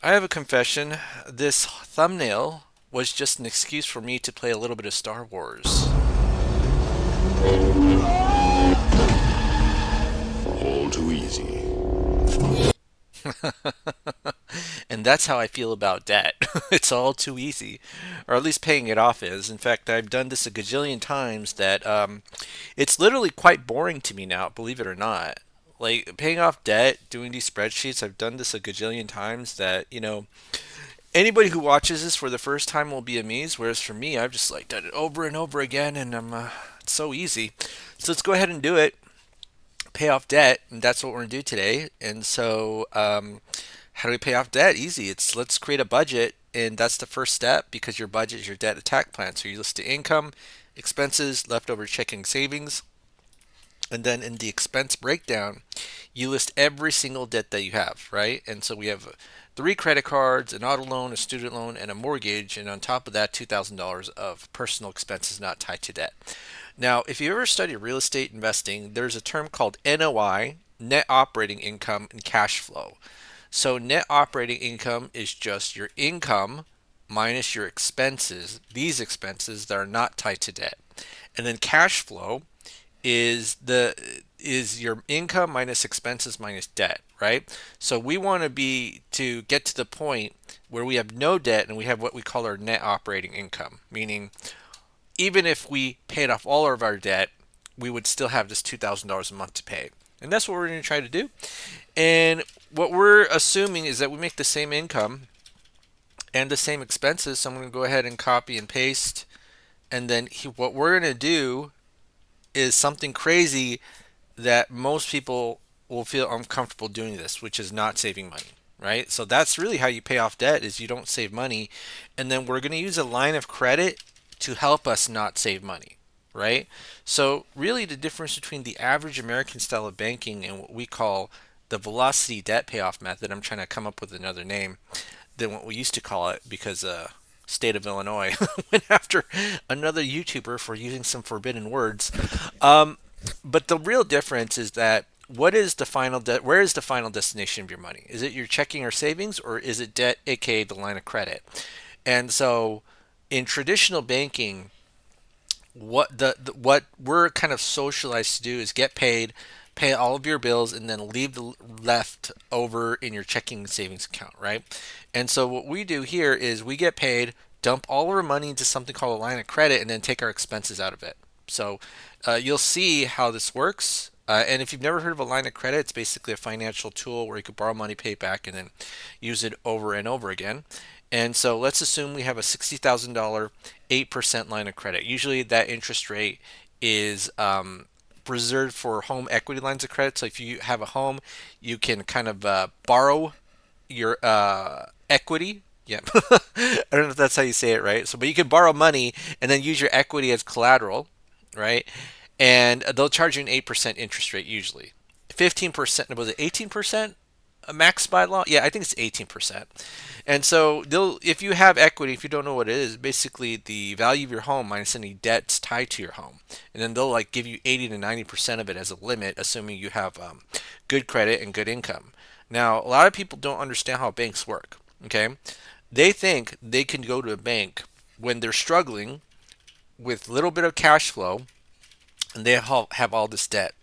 I have a confession. This thumbnail was just an excuse for me to play a little bit of Star Wars. All too easy. And that's how I feel about debt. It's all too easy, or at least paying it off is. In fact, I've done this a gajillion times that it's literally quite boring to me now, believe it or not. Like paying off debt, doing these spreadsheets, I've done this a gajillion times that, anybody who watches this for the first time will be amazed. Whereas for me, I've just like done it over and over again, and it's so easy. So let's go ahead and do it. Pay off debt, and that's what we're gonna do today. And so, how do we pay off debt? Easy. Let's create a budget, and that's the first step because your budget is your debt attack plan. So you list the income, expenses, leftover checking savings, and then in the expense breakdown, you list every single debt that you have, right? And so we have three credit cards, an auto loan, a student loan, and a mortgage, and on top of that, $2,000 of personal expenses not tied to debt. Now, if you ever study real estate investing, there's a term called NOI, net operating income, and cash flow. So, net operating income is just your income minus your expenses, these expenses that are not tied to debt. And then cash flow is your income minus expenses minus debt, right? So we want to be to get to the point where we have no debt and we have what we call our net operating income, meaning even if we paid off all of our debt, we would still have this $2,000 a month to pay. And that's what we're going to try to do. And what we're assuming is that we make the same income and the same expenses. So I'm going to go ahead and copy and paste. And then what we're going to do is something crazy that most people will feel uncomfortable doing this, which is not saving money, right? So that's really how you pay off debt is you don't save money. And then we're going to use a line of credit to help us not save money, right? So really the difference between the average American style of banking and what we call the velocity debt payoff method, I'm trying to come up with another name than what we used to call it because state of Illinois went after another YouTuber for using some forbidden words. Um, but the real difference is that what is the where is the final destination of your money? Is it your checking or savings, or is it debt, aka the line of credit? And so in traditional banking, what we're kind of socialized to do is get paid, pay all of your bills, and then leave the left over in your checking and savings account, right? And so what we do here is we get paid, dump all of our money into something called a line of credit, and then take our expenses out of it. So you'll see how this works. And if you've never heard of a line of credit, it's basically a financial tool where you could borrow money, pay it back, and then use it over and over again. And so let's assume we have a $60,000 8% line of credit. Usually that interest rate is reserved for home equity lines of credit. So if you have a home, you can kind of borrow your equity. Yeah, I don't know if that's how you say it, right? So, but you can borrow money and then use your equity as collateral, right? And they'll charge you an 8% interest rate usually. 15%, was it 18%? Max by law? Yeah, I think it's 18%. And so they'll, if you have equity, if you don't know what it is, basically the value of your home minus any debts tied to your home, and then they'll like give you 80 to 90% of it as a limit, assuming you have good credit and good income. Now, a lot of people don't understand how banks work. Okay, they think they can go to a bank when they're struggling with little bit of cash flow, and they have all this debt,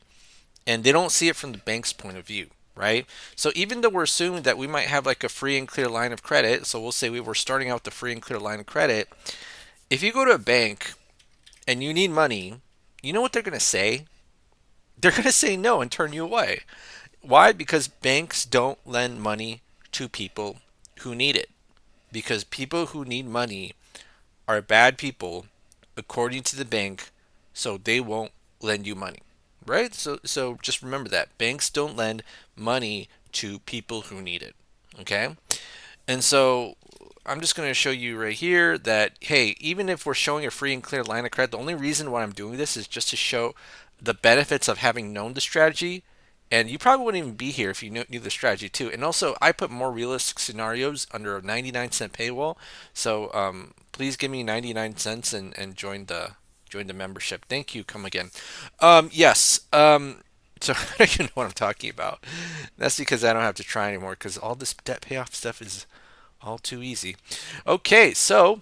and they don't see it from the bank's point of view, right? So even though we're assuming that we might have like a free and clear line of credit, so we'll say we were starting out with the free and clear line of credit. If you go to a bank and you need money, you know what they're going to say? They're going to say no and turn you away. Why? Because banks don't lend money to people who need it. Because people who need money are bad people according to the bank, so they won't lend you money. Right? So just remember that banks don't lend money to people who need it. Okay? And so I'm just going to show you right here that hey, even if we're showing a free and clear line of credit, the only reason why I'm doing this is just to show the benefits of having known the strategy. And you probably wouldn't even be here if you knew the strategy too. And also, I put more realistic scenarios under a 99-cent paywall. So please give me 99 cents and join the membership. Thank you. Come again. Yes. So I don't even know what I'm talking about. That's because I don't have to try anymore because all this debt payoff stuff is All too easy. Okay, so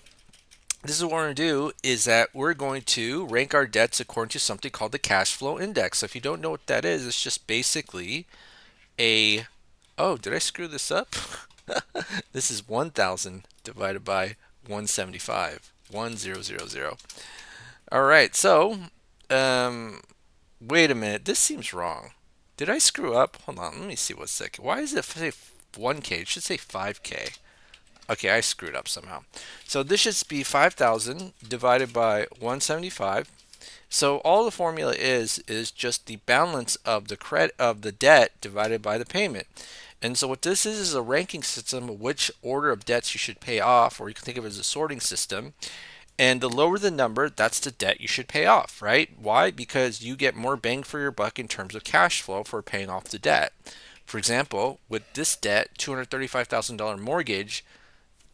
this is what we're going to do is that we're going to rank our debts according to something called the cash flow index. So if you don't know what that is, it's just basically a, oh, did I screw this up? This is 1000 divided by 175. 1000. All right, so um, wait a minute. This seems wrong. Did I screw up? Hold on, let me see one second. Why does it say 1K? It should say 5K. Okay, I screwed up somehow. So this should be 5,000 divided by 175. So all the formula is just the balance of the credit of the debt divided by the payment. And so what this is a ranking system of which order of debts you should pay off, or you can think of it as a sorting system. And the lower the number, that's the debt you should pay off, right? Why? Because you get more bang for your buck in terms of cash flow for paying off the debt. For example, with this debt, $235,000 mortgage,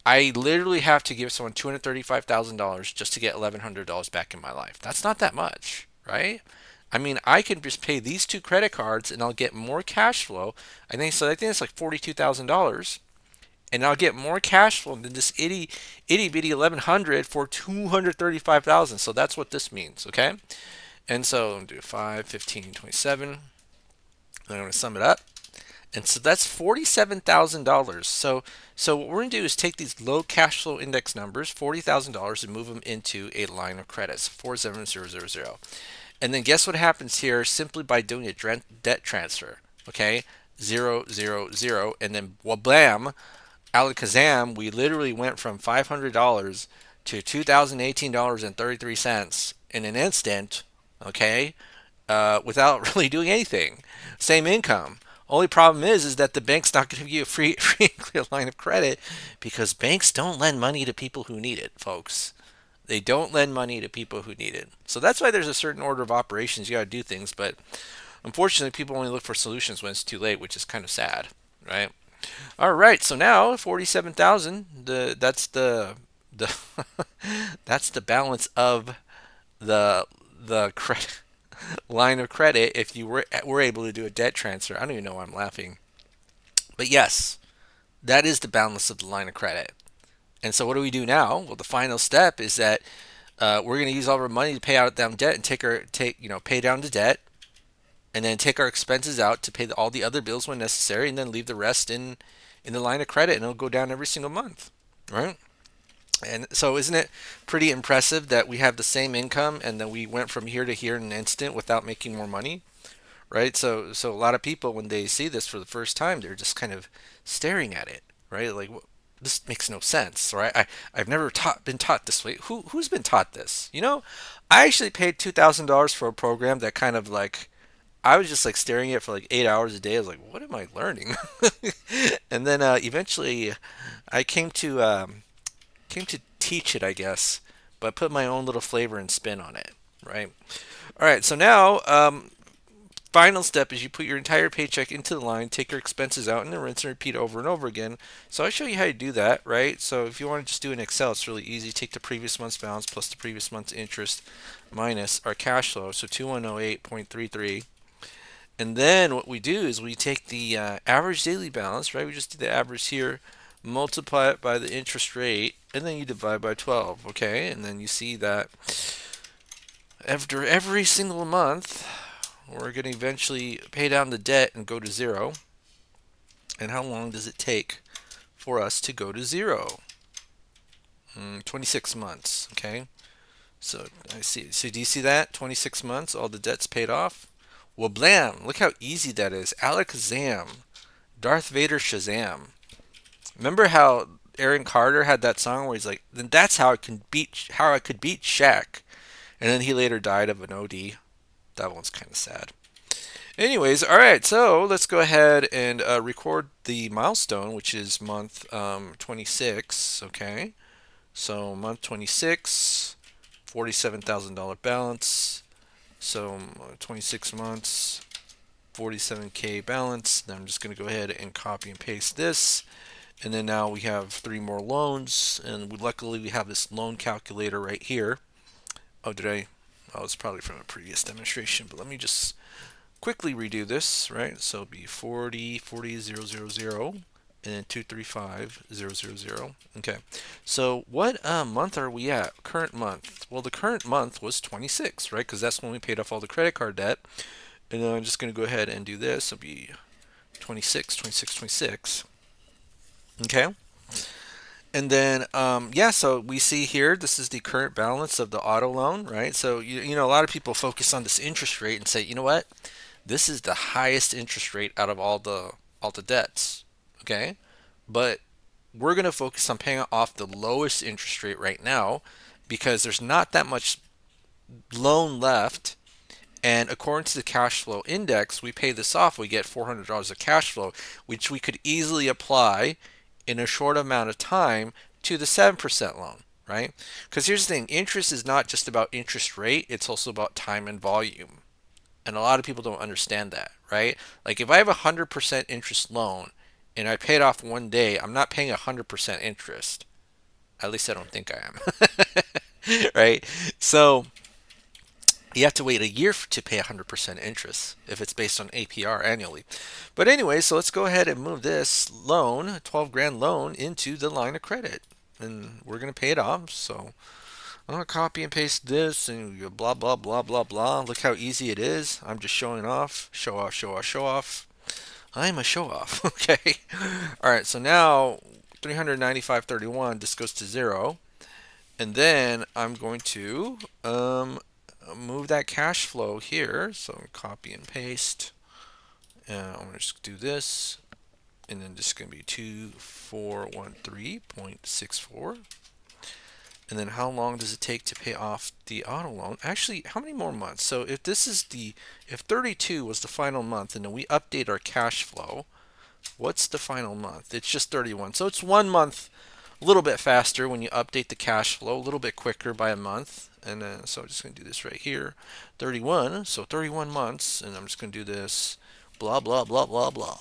I literally have to give someone $235,000 just to get $1,100 back in my life. That's not that much, right? I mean, I can just pay these two credit cards and I'll get more cash flow. I think so. I think it's like $42,000, and I'll get more cash flow than this itty bitty 1,100 for 235,000. So that's what this means, okay? And so I'm gonna do 5, 15, 27. And I'm gonna sum it up. And so that's $47,000. So what we're going to do is take these low cash flow index numbers, $40,000, and move them into a line of credit, so 47000. And then guess what happens here simply by doing a debt transfer, okay? 000, and then wablam, alakazam, we literally went from $500 to $2,018.33 in an instant, okay? Without really doing anything. Same income. Only problem is that the bank's not going to give you a free and clear line of credit because banks don't lend money to people who need it, folks. They don't lend money to people who need it. So that's why there's a certain order of operations. You got to do things, but unfortunately, people only look for solutions when it's too late, which is kind of sad, right? All right, so now 47,000. The that's the balance of the credit line of credit if you were able to do a debt transfer. I don't even know why I'm laughing. But yes, that is the balance of the line of credit. And so what do we do now? Well, the final step is that we're going to use all of our money to pay out down debt and pay down the debt, and then take our expenses out to pay all the other bills when necessary, and then leave the rest in the line of credit, and it'll go down every single month, right? And so isn't it pretty impressive that we have the same income and then we went from here to here in an instant without making more money? Right? So a lot of people when they see this for the first time, they're just kind of staring at it, right? Like this makes no sense, right? I've never been taught this way. Who's been taught this? I actually paid $2,000 for a program that kind of like I was just like staring at it for like 8 hours a day. I was like, what am I learning? And then eventually, I came to teach it, I guess, but put my own little flavor and spin on it, right? All right, so now final step is you put your entire paycheck into the line, take your expenses out, and then rinse and repeat over and over again. So I show you how to do that, right? So if you want to just do in Excel, it's really easy. Take the previous month's balance plus the previous month's interest minus our cash flow, so 2108.33. And then what we do is we take the average daily balance, right? We just do the average here, multiply it by the interest rate, and then you divide by 12, okay? And then you see that after every single month, we're going to eventually pay down the debt and go to zero. And how long does it take for us to go to zero? 26 months, okay? So I see. So do you see that? 26 months, all the debt's paid off. Well, blam! Look how easy that is. Alakazam, Darth Vader Shazam. Remember how Aaron Carter had that song where he's like, "Then that's how I could beat Shaq," and then he later died of an OD. That one's kind of sad. Anyways, all right, so let's go ahead and record the milestone, which is month 26. Okay, so month 26, $47,000 balance. So 26 months, 47K balance. Then I'm just going to go ahead and copy and paste this. And then now we have 3 more loans, and luckily we have this loan calculator right here. Oh, did I? Oh, it's probably from a previous demonstration, but let me just quickly redo this, right? So it'll be 40, 40, 0, 0, 0, and then 235000. Okay. So what month are we at? Current month. Well, the current month was 26, right? Because that's when we paid off all the credit card debt. And then I'm just going to go ahead and do this. It'll be 26, 26, 26. Okay. And then, yeah, so we see here, this is the current balance of the auto loan, right? So, a lot of people focus on this interest rate and say, you know what? This is the highest interest rate out of all the debts. Okay. But we're going to focus on paying off the lowest interest rate right now because there's not that much loan left. And according to the cash flow index, we pay this off, we get $400 of cash flow, which we could easily apply in a short amount of time to the 7% loan, right? Because here's the thing, interest is not just about interest rate, it's also about time and volume. And a lot of people don't understand that, right? Like if I have a 100% interest loan and I pay it off one day, I'm not paying 100% interest. At least I don't think I am. Right? So you have to wait a year to pay 100% interest if it's based on APR annually. But anyway, so let's go ahead and move this loan, 12 grand loan, into the line of credit. And we're going to pay it off. So I'm going to copy and paste this and blah, blah, blah, blah, blah. Look how easy it is. I'm just showing off. Show off, show off, show off. I'm a show off. Okay. All right. So now 395.31, this goes to zero. And then I'm going to move that cash flow here. So copy and paste. I'm going to just do this. And then this is going to be 2413.64. And then how long does it take to pay off the auto loan? Actually, how many more months? So if 32 was the final month and then we update our cash flow, what's the final month? It's just 31. So it's 1 month, a little bit faster when you update the cash flow, a little bit quicker by a month. And then, so I'm just going to do this right here. 31, so 31 months. And I'm just going to do this, blah, blah, blah, blah, blah.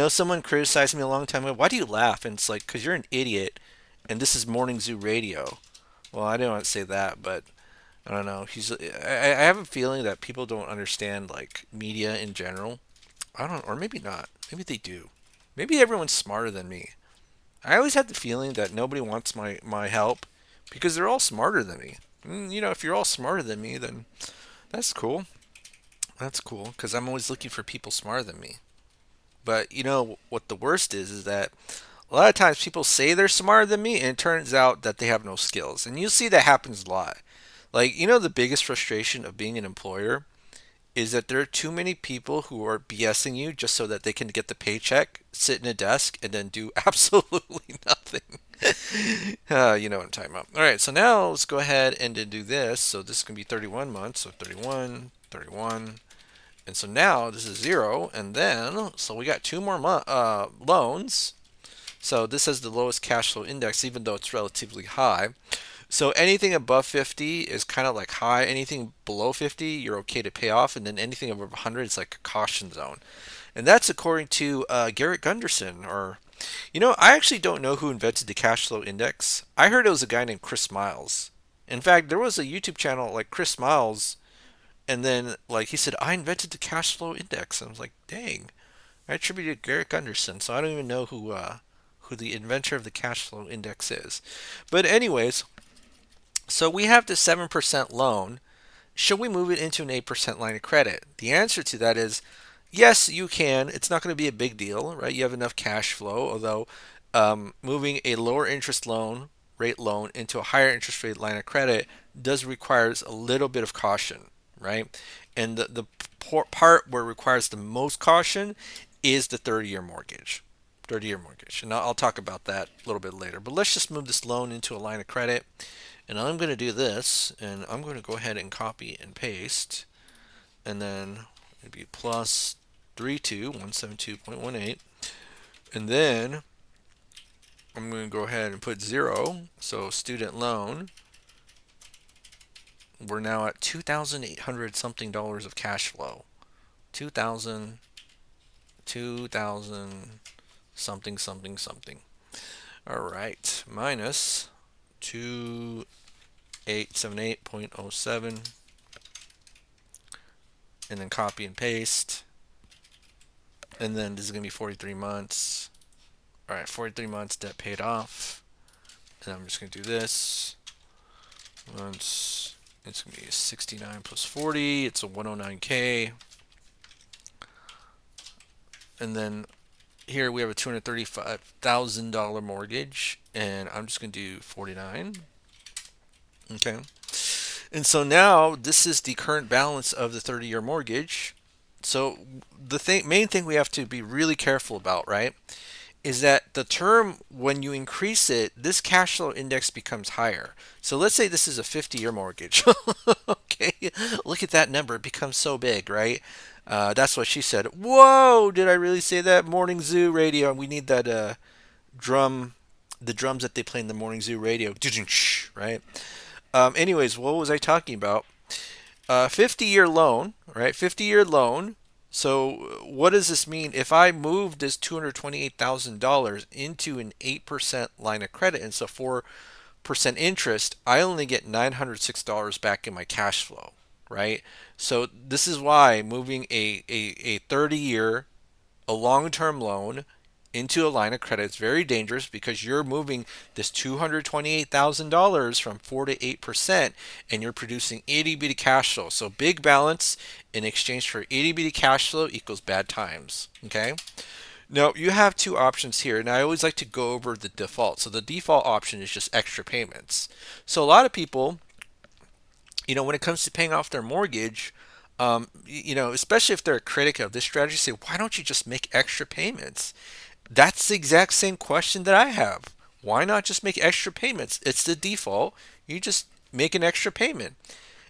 Someone criticized me a long time ago. Why do you laugh? And it's like, because you're an idiot, and this is Morning Zoo Radio. Well, I didn't want to say that, but I don't know. I have a feeling that people don't understand like media in general. I don't, or maybe not. Maybe they do. Maybe everyone's smarter than me. I always had the feeling that nobody wants my help because they're all smarter than me. If you're all smarter than me, then that's cool. That's cool because I'm always looking for people smarter than me. But what the worst is that a lot of times people say they're smarter than me and it turns out that they have no skills. And you see that happens a lot. Like, the biggest frustration of being an employer is that there are too many people who are BSing you just so that they can get the paycheck, sit in a desk, and then do absolutely nothing. You know what I'm talking about. All right, so now let's go ahead and then do this. So this is going to be 31 months. So 31, 31. And so now this is zero. And then, so we got two more loans. So this has the lowest cash flow index, even though it's relatively high. So anything above 50 is kind of like high. Anything below 50, you're okay to pay off. And then anything above 100 is like a caution zone. And that's according to Garrett Gunderson. I actually don't know who invented the cash flow index. I heard it was a guy named Chris Miles. In fact, there was a YouTube channel like Chris Miles, and then like he said, I invented the cash flow index. And I was like, dang, I attributed Garrett Gunderson, so I don't even know who the inventor of the cash flow index is. But anyways, so we have the 7% loan. Should we move it into an 8% line of credit? The answer to that is yes, you can. It's not going to be a big deal, right? You have enough cash flow, although moving a lower interest rate loan into a higher interest rate line of credit does requires a little bit of caution, right? And the part where it requires the most caution is the 30-year mortgage. 30-year mortgage. And I'll talk about that a little bit later. But let's just move this loan into a line of credit. And I'm going to do this, and I'm going to go ahead and copy and paste. And then it'd be plus 32172.18. And then I'm going to go ahead and put 0. So student loan. We're now at $2,800 something dollars of cash flow. 2,000 something something something. All right, minus 2878.07, and then copy and paste, And then this is going to be 43 months. All right, 43 months debt paid off. And I'm just going to do this. Once it's going to be 69 plus 40. It's a 109K. And then here we have a $235,000 mortgage. And I'm just going to do 49. Okay. And so now this is the current balance of the 30-year mortgage. So main thing we have to be really careful about, right, is that the term, when you increase it, this cash flow index becomes higher. So let's say this is a 50-year mortgage. Okay, look at that number. It becomes so big, right? That's what she said. Whoa, did I really say that? Morning Zoo radio. We need that drum, the drums that they play in the Morning Zoo radio. Right? Anyways, what was I talking about? 50-year loan, right? 50-year loan. So what does this mean? If I move this $228,000 into an 8% line of credit and so 4% interest, I only get $906 back in my cash flow, right? So this is why moving a 30-year, a long-term loan into a line of credit is very dangerous because you're moving this $228,000 from 4 to 8% and you're producing itty bitty cash flow. So big balance in exchange for itty bitty cash flow equals bad times. Okay. Now you have two options here, and I always like to go over the default. So the default option is just extra payments. So a lot of people, when it comes to paying off their mortgage, especially if they're a critic of this strategy, say, why don't you just make extra payments? That's the exact same question that I have. Why not just make extra payments? It's the default. You just make an extra payment.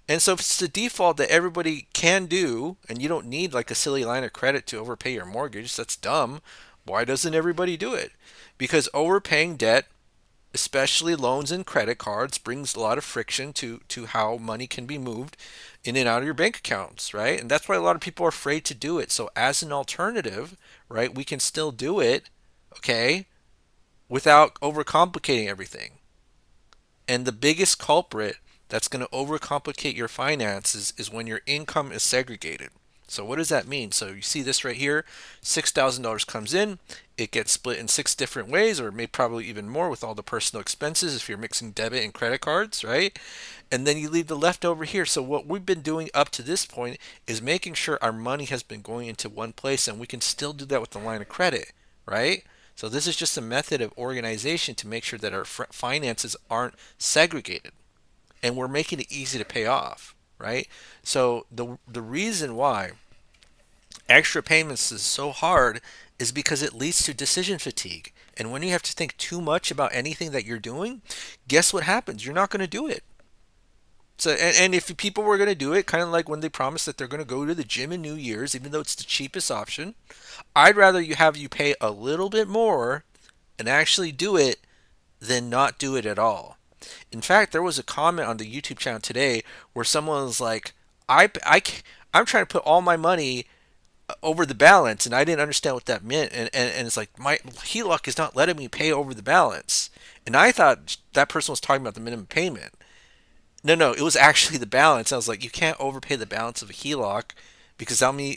And so if it's the default that everybody can do, and you don't need like a silly line of credit to overpay your mortgage, that's dumb. Why doesn't everybody do it? Because overpaying debt, especially loans and credit cards, brings a lot of friction to how money can be moved in and out of your bank accounts, right? And that's why a lot of people are afraid to do it. So as an alternative, right, we can still do it, okay, without overcomplicating everything. And the biggest culprit that's going to overcomplicate your finances is when your income is segregated. So what does that mean? So you see this right here, $6,000 comes in, it gets split in 6 different ways, or maybe probably even more with all the personal expenses if you're mixing debit and credit cards, right? And then you leave the leftover here. So what we've been doing up to this point is making sure our money has been going into one place, and we can still do that with the line of credit, right? So this is just a method of organization to make sure that our finances aren't segregated, and we're making it easy to pay off, right? So the reason why extra payments is so hard is because it leads to decision fatigue. And when you have to think too much about anything that you're doing, guess what happens? You're not going to do it. So, and if people were going to do it, kind of like when they promise that they're going to go to the gym in New Year's, even though it's the cheapest option, I'd rather you pay a little bit more and actually do it than not do it at all. In fact, there was a comment on the YouTube channel today where someone was like, I'm trying to put all my money over the balance, and I didn't understand what that meant. And it's like, my HELOC is not letting me pay over the balance. And I thought that person was talking about the minimum payment. No, no, it was actually the balance. I was like, you can't overpay the balance of a HELOC because that'll mean,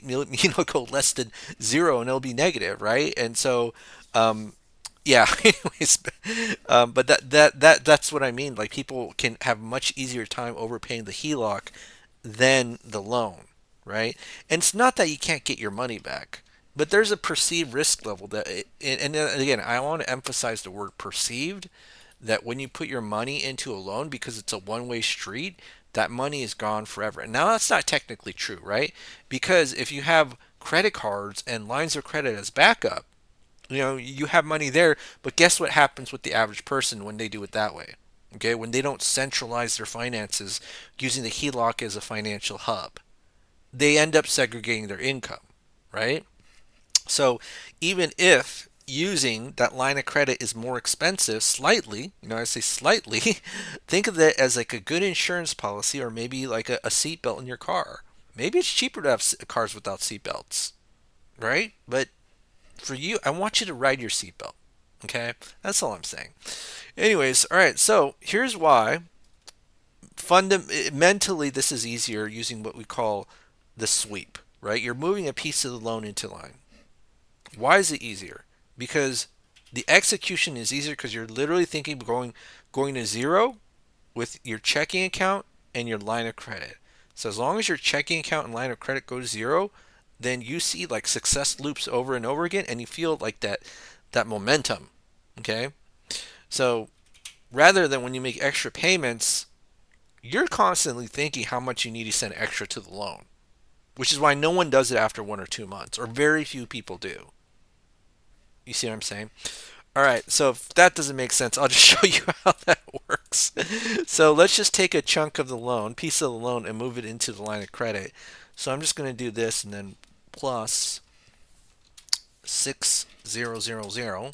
go less than zero and it'll be negative, right? And so, yeah. Anyways, but that's what I mean. Like people can have much easier time overpaying the HELOC than the loan, right? And it's not that you can't get your money back, but there's a perceived risk level and again, I want to emphasize the word perceived, that when you put your money into a loan because it's a one-way street, that money is gone forever. And now that's not technically true, right? Because if you have credit cards and lines of credit as backup, you have money there, but guess what happens with the average person when they do it that way? Okay, when they don't centralize their finances using the HELOC as a financial hub, they end up segregating their income, right? So even if using that line of credit is more expensive slightly, I say slightly, think of it as like a good insurance policy or maybe like a seatbelt in your car. Maybe it's cheaper to have cars without seatbelts, right? But for you, I want you to ride your seatbelt. Okay? That's all I'm saying. Anyways, all right, so here's why fundamentally this is easier using what we call the sweep, right? You're moving a piece of the loan into line. Why is it easier? Because the execution is easier because you're literally thinking going to zero with your checking account and your line of credit. So as long as your checking account and line of credit go to zero, then you see like success loops over and over again and you feel like that momentum. Okay? So rather than when you make extra payments, you're constantly thinking how much you need to send extra to the loan, which is why no one does it after 1 or 2 months, or very few people do. You see what I'm saying? All right, so if that doesn't make sense, I'll just show you how that works. So let's just take a chunk of the loan, piece of the loan, and move it into the line of credit. So I'm just going to do this and then plus 6000,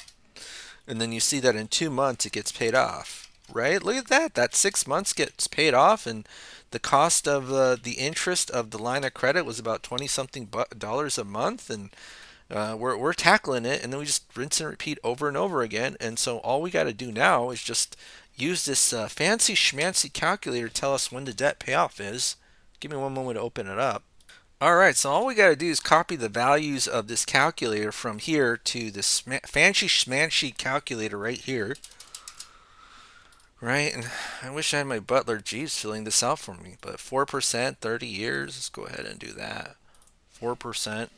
and then you see that in 2 months it gets paid off, right? Look at that. That 6 months gets paid off, and the cost of the interest of the line of credit was about 20 something dollars a month, and we're tackling it, and then we just rinse and repeat over and over again. And so all we got to do now is just use this fancy schmancy calculator to tell us when the debt payoff is. Give me one moment to open it up. All right, so all we got to do is copy the values of this calculator from here to this fancy schmancy calculator right here. Right, and I wish I had my butler Jeeves filling this out for me, but 4%, 30 years, let's go ahead and do that. 4%,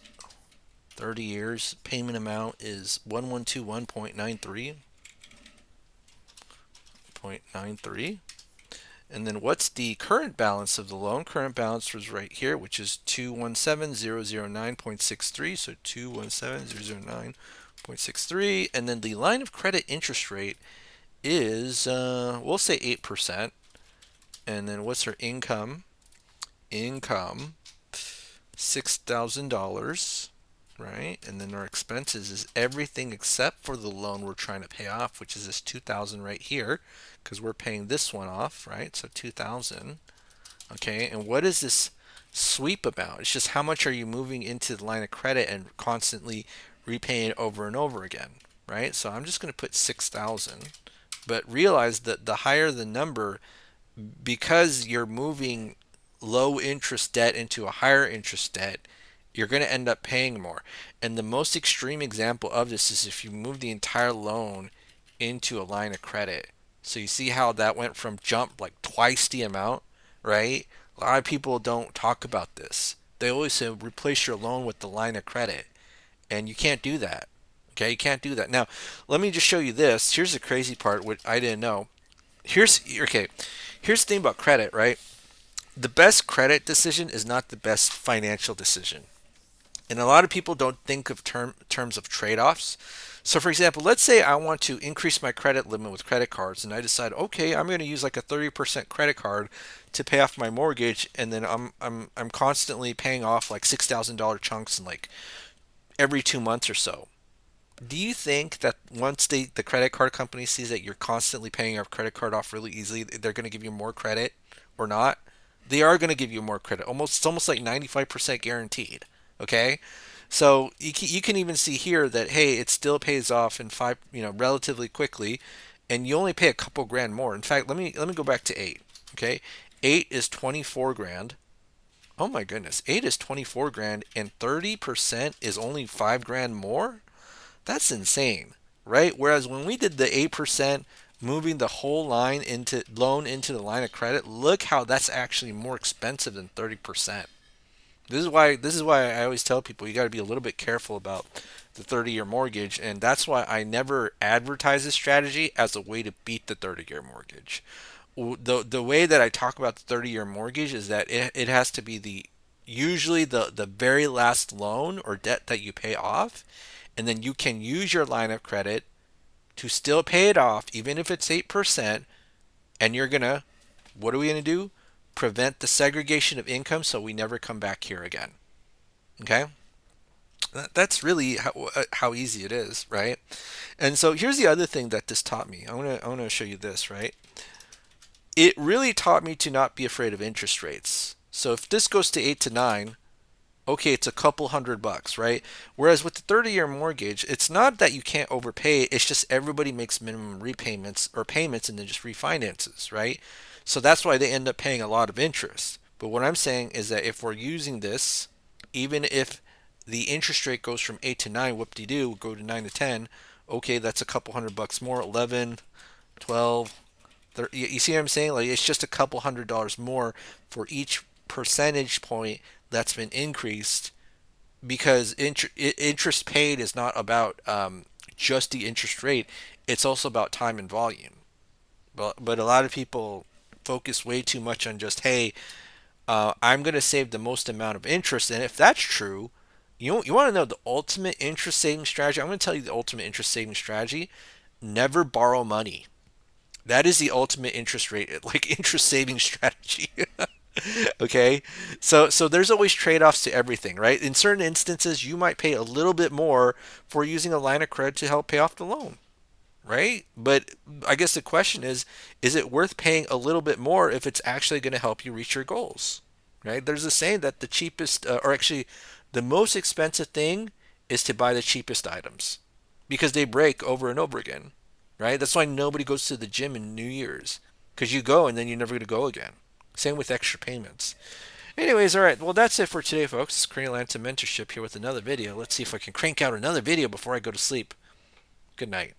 30 years, payment amount is 1121.93. And then what's the current balance of the loan? Current balance was right here, which is 217,009.63. So 217,009.63. And then the line of credit interest rate is, we'll say 8%. And then what's our income? Income, $6,000. Right? And then our expenses is everything except for the loan we're trying to pay off, which is this 2,000 right here, because we're paying this one off, right? So 2,000. Okay, and what is this sweep about? It's just how much are you moving into the line of credit and constantly repaying it over and over again, right? So I'm just going to put 6,000, but realize that the higher the number, because you're moving low interest debt into a higher interest debt, you're going to end up paying more. And the most extreme example of this is if you move the entire loan into a line of credit. So you see how that went from jump like twice the amount, right? A lot of people don't talk about this. They always say replace your loan with the line of credit, and you can't do that. Okay, you can't do that. Now, let me just show you this. Here's the crazy part, what I didn't know. Here's okay. Here's the thing about credit, right? The best credit decision is not the best financial decision. And a lot of people don't think of terms of trade-offs. So for example, let's say I want to increase my credit limit with credit cards and I decide, okay, I'm going to use like a 30% credit card to pay off my mortgage, and then I'm constantly paying off like $6,000 chunks in like every 2 months or so. Do you think that once the credit card company sees that you're constantly paying your credit card off really easily, they're going to give you more credit or not? They are going to give you more credit. It's almost like 95% guaranteed. Okay, so you can even see here that hey, it still pays off in five, relatively quickly, and you only pay a couple grand more. In fact, let me go back to eight. Okay, eight is 24 grand. Oh my goodness, eight is 24 grand, and 30% is only 5 grand more. That's insane, right? Whereas when we did the 8%, moving the whole line into loan into the line of credit, look how that's actually more expensive than 30%. This is why I always tell people you got to be a little bit careful about the 30-year mortgage, and that's why I never advertise this strategy as a way to beat the 30-year mortgage. The way that I talk about the 30-year mortgage is that it has to be usually the very last loan or debt that you pay off, and then you can use your line of credit to still pay it off even if it's 8%, and you're gonna, what are we gonna do? Prevent the segregation of income so we never come back here again. Okay? That's really how easy it is, right? And so here's the other thing that this taught me. I want to show you this, right? It really taught me to not be afraid of interest rates. So if this goes to 8 to 9, okay, it's a couple $100, right? Whereas with the 30-year mortgage, it's not that you can't overpay, it's just everybody makes minimum repayments or payments and then just refinances, right? So that's why they end up paying a lot of interest. But what I'm saying is that if we're using this, even if the interest rate goes from 8 to 9, whoop de doo, go to 9 to 10. Okay, that's a couple $100 more, 11, 12. You see what I'm saying? Like, it's just a couple $100 more for each percentage point that's been increased, because interest paid is not about just the interest rate. It's also about time and volume. But a lot of people focus way too much on just, hey, I'm going to save the most amount of interest. And if that's true, you want to know the ultimate interest saving strategy? I'm going to tell you the ultimate interest saving strategy. Never borrow money. That is the ultimate interest rate, like interest saving strategy. Okay, so there's always trade-offs to everything, right? In certain instances, you might pay a little bit more for using a line of credit to help pay off the loan, right? But I guess the question is it worth paying a little bit more if it's actually going to help you reach your goals, right? There's a saying that the cheapest, or actually the most expensive thing is to buy the cheapest items, because they break over and over again, right? That's why nobody goes to the gym in New Year's, because you go and then you're never going to go again. Same with extra payments. Anyways, all right. Well, that's it for today, folks. Freelance and mentorship here with another video. Let's see if I can crank out another video before I go to sleep. Good night.